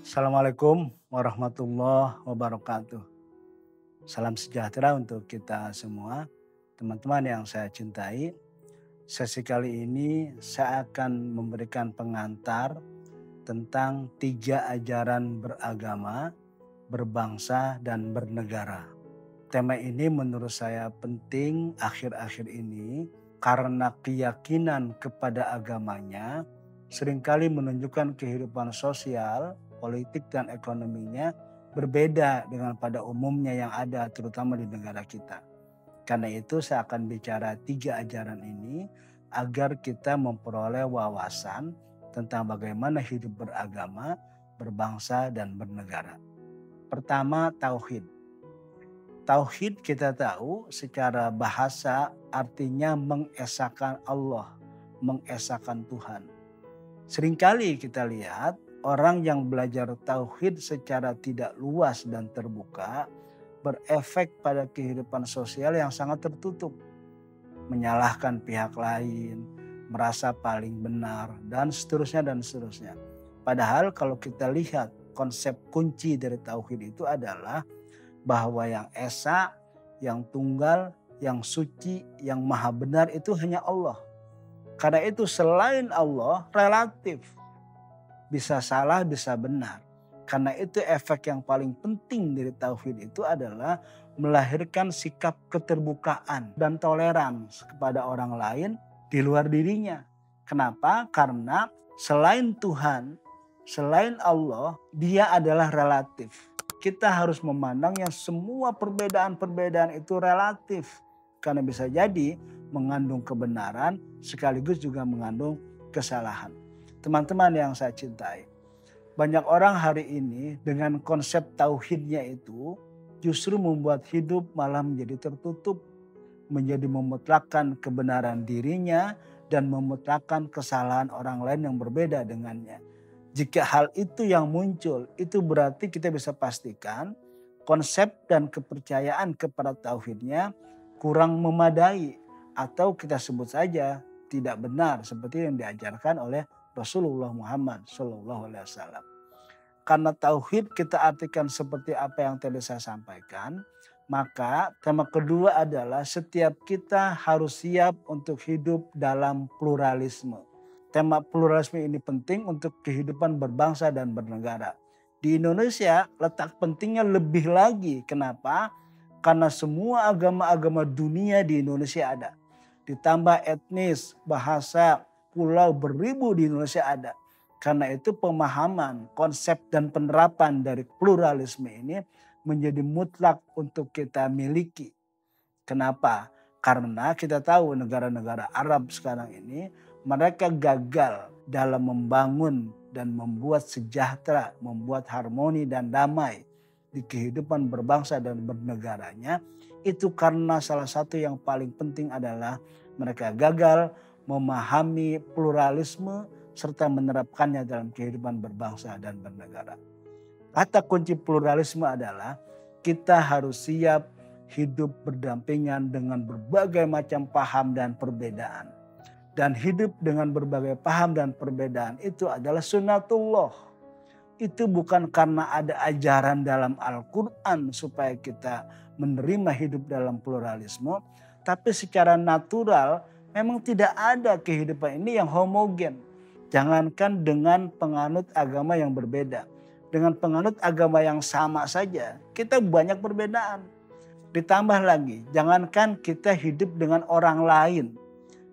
Assalamualaikum warahmatullahi wabarakatuh. Salam sejahtera untuk kita semua. Teman-teman yang saya cintai, sesi kali ini saya akan memberikan pengantar tentang 3 ajaran beragama, berbangsa, dan bernegara. Tema ini menurut saya penting akhir-akhir ini karena keyakinan kepada agamanya seringkali menunjukkan kehidupan sosial, politik, dan ekonominya berbeda dengan pada umumnya yang ada terutama di negara kita. Karena itu saya akan bicara 3 ajaran ini agar kita memperoleh wawasan tentang bagaimana hidup beragama, berbangsa, dan bernegara. Pertama, tauhid. Tauhid kita tahu secara bahasa artinya mengesahkan Allah, mengesahkan Tuhan. Seringkali kita lihat orang yang belajar tauhid secara tidak luas dan terbuka berefek pada kehidupan sosial yang sangat tertutup. Menyalahkan pihak lain, merasa paling benar, dan seterusnya dan seterusnya. Padahal kalau kita lihat konsep kunci dari tauhid itu adalah bahwa yang esa, yang tunggal, yang suci, yang maha benar itu hanya Allah. Karena itu selain Allah relatif. Bisa salah, bisa benar. Karena itu efek yang paling penting dari tauhid itu adalah melahirkan sikap keterbukaan dan toleransi kepada orang lain di luar dirinya. Kenapa? Karena selain Tuhan, selain Allah, dia adalah relatif. Kita harus memandang yang semua perbedaan-perbedaan itu relatif. Karena bisa jadi mengandung kebenaran sekaligus juga mengandung kesalahan. Teman-teman yang saya cintai, banyak orang hari ini dengan konsep tauhidnya itu justru membuat hidup malah menjadi tertutup, menjadi memutlakkan kebenaran dirinya dan memutlakkan kesalahan orang lain yang berbeda dengannya. Jika hal itu yang muncul, itu berarti kita bisa pastikan konsep dan kepercayaan kepada tauhidnya kurang memadai atau kita sebut saja tidak benar seperti yang diajarkan oleh Rasulullah Muhammad SAW. Karena tauhid kita artikan seperti apa yang tadi saya sampaikan, maka tema kedua adalah setiap kita harus siap untuk hidup dalam pluralisme. Tema pluralisme ini penting untuk kehidupan berbangsa dan bernegara. Di Indonesia letak pentingnya lebih lagi. Kenapa? Karena semua agama-agama dunia di Indonesia ada. Ditambah etnis, bahasa, pulau beribu di Indonesia ada. Karena itu pemahaman, konsep dan penerapan dari pluralisme ini menjadi mutlak untuk kita miliki. Kenapa? Karena kita tahu negara-negara Arab sekarang ini mereka gagal dalam membangun dan membuat sejahtera, membuat harmoni dan damai di kehidupan berbangsa dan bernegaranya. Itu karena salah satu yang paling penting adalah mereka gagal memahami pluralisme serta menerapkannya dalam kehidupan berbangsa dan bernegara. Kata kunci pluralisme adalah kita harus siap hidup berdampingan dengan berbagai macam paham dan perbedaan. Dan hidup dengan berbagai paham dan perbedaan itu adalah sunnatullah. Itu bukan karena ada ajaran dalam Al-Quran supaya kita menerima hidup dalam pluralisme. Tapi secara natural memang tidak ada kehidupan ini yang homogen. Jangankan dengan penganut agama yang berbeda. Dengan penganut agama yang sama saja kita banyak perbedaan. Ditambah lagi, jangankan kita hidup dengan orang lain.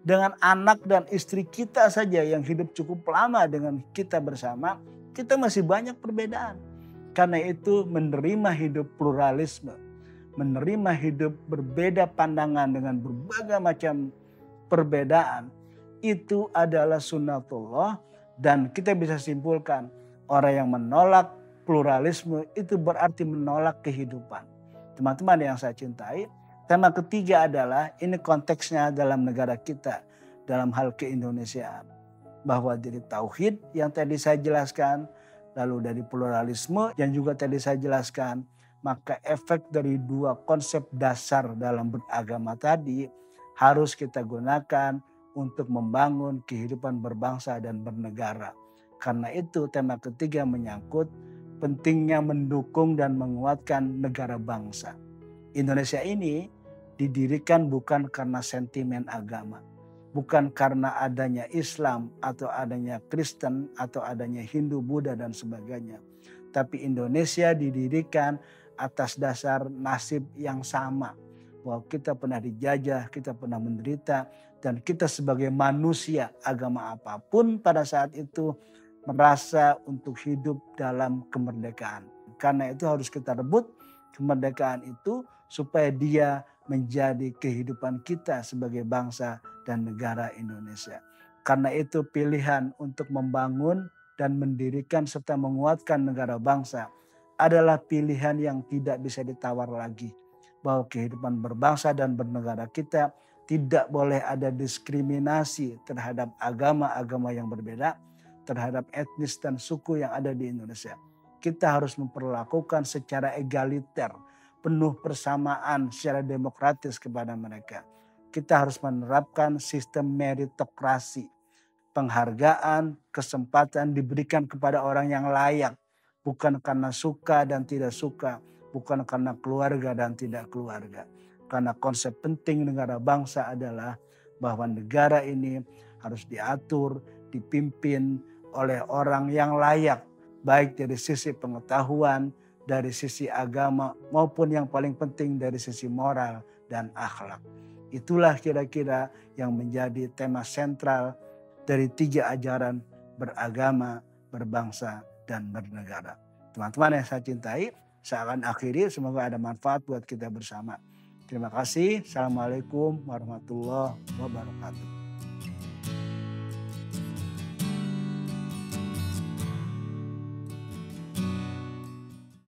Dengan anak dan istri kita saja yang hidup cukup lama dengan kita bersama, kita masih banyak perbedaan. Karena itu menerima hidup pluralisme, menerima hidup berbeda pandangan dengan berbagai macam perbedaan, itu adalah sunnatullah dan kita bisa simpulkan orang yang menolak pluralisme itu berarti menolak kehidupan. Teman-teman yang saya cintai, tema ketiga adalah ini konteksnya dalam negara kita, dalam hal keindonesiaan. Bahwa dari tauhid yang tadi saya jelaskan, lalu dari pluralisme yang juga tadi saya jelaskan, maka efek dari dua konsep dasar dalam beragama tadi harus kita gunakan untuk membangun kehidupan berbangsa dan bernegara. Karena itu tema ketiga menyangkut pentingnya mendukung dan menguatkan negara bangsa. Indonesia ini didirikan bukan karena sentimen agama, bukan karena adanya Islam atau adanya Kristen atau adanya Hindu, Buddha dan sebagainya. Tapi Indonesia didirikan atas dasar nasib yang sama. Bahwa kita pernah dijajah, kita pernah menderita, dan kita sebagai manusia agama apapun pada saat itu merasa untuk hidup dalam kemerdekaan. Karena itu harus kita rebut kemerdekaan itu supaya dia menjadi kehidupan kita sebagai bangsa dan negara Indonesia. Karena itu pilihan untuk membangun dan mendirikan serta menguatkan negara bangsa adalah pilihan yang tidak bisa ditawar lagi. Bahwa kehidupan berbangsa dan bernegara kita tidak boleh ada diskriminasi terhadap agama-agama yang berbeda, terhadap etnis dan suku yang ada di Indonesia. Kita harus memperlakukan secara egaliter, penuh persamaan secara demokratis kepada mereka. Kita harus menerapkan sistem meritokrasi. Penghargaan, kesempatan diberikan kepada orang yang layak. Bukan karena suka dan tidak suka. Bukan karena keluarga dan tidak keluarga. Karena konsep penting negara bangsa adalah bahwa negara ini harus diatur, dipimpin oleh orang yang layak. Baik dari sisi pengetahuan, dari sisi agama, maupun yang paling penting dari sisi moral dan akhlak. Itulah kira-kira yang menjadi tema sentral dari 3 ajaran beragama, berbangsa, dan bernegara. Teman-teman yang saya cintai, saya akan akhiri, semoga ada manfaat buat kita bersama. Terima kasih. Assalamualaikum warahmatullahi wabarakatuh.